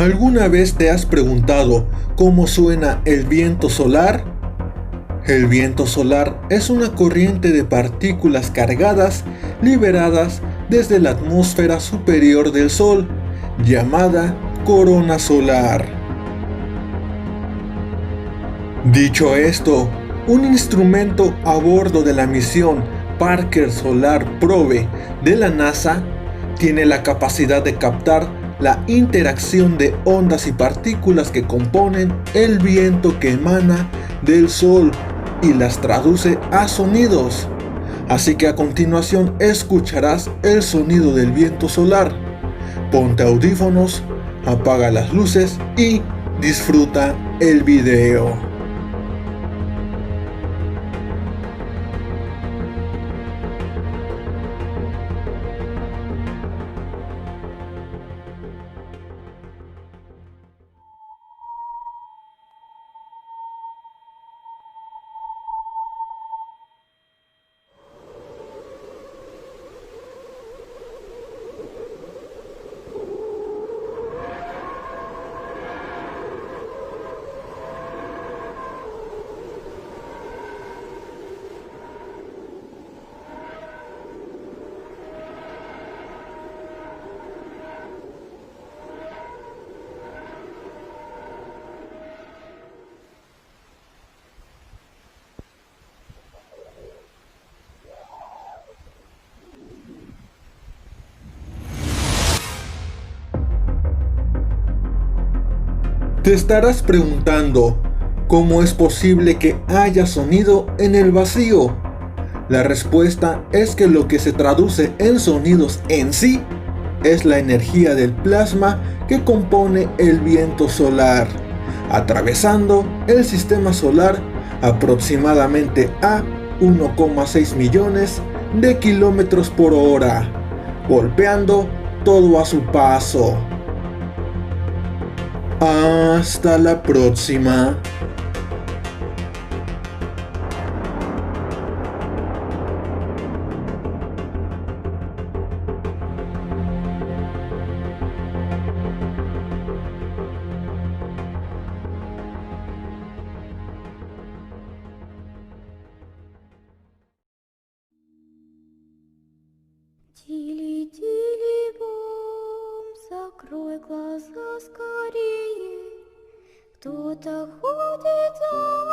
¿Alguna vez te has preguntado cómo suena el viento solar? El viento solar es una corriente de partículas cargadas liberadas desde la atmósfera superior del Sol, llamada corona solar. Dicho esto, un instrumento a bordo de la misión Parker Solar Probe de la NASA tiene la capacidad de captar la interacción de ondas y partículas que componen el viento que emana del Sol y las traduce a sonidos. Así que a continuación escucharás el sonido del viento solar. Ponte audífonos, apaga las luces y disfruta el video. Te estarás preguntando, ¿cómo es posible que haya sonido en el vacío? La respuesta es que lo que se traduce en sonidos en sí es la energía del plasma que compone el viento solar, atravesando el sistema solar aproximadamente a 1,6 millones de kilómetros por hora, golpeando todo a su paso. Hasta la próxima. Тили-тили-бом, закрой глаза скорее. Кто-то ходит за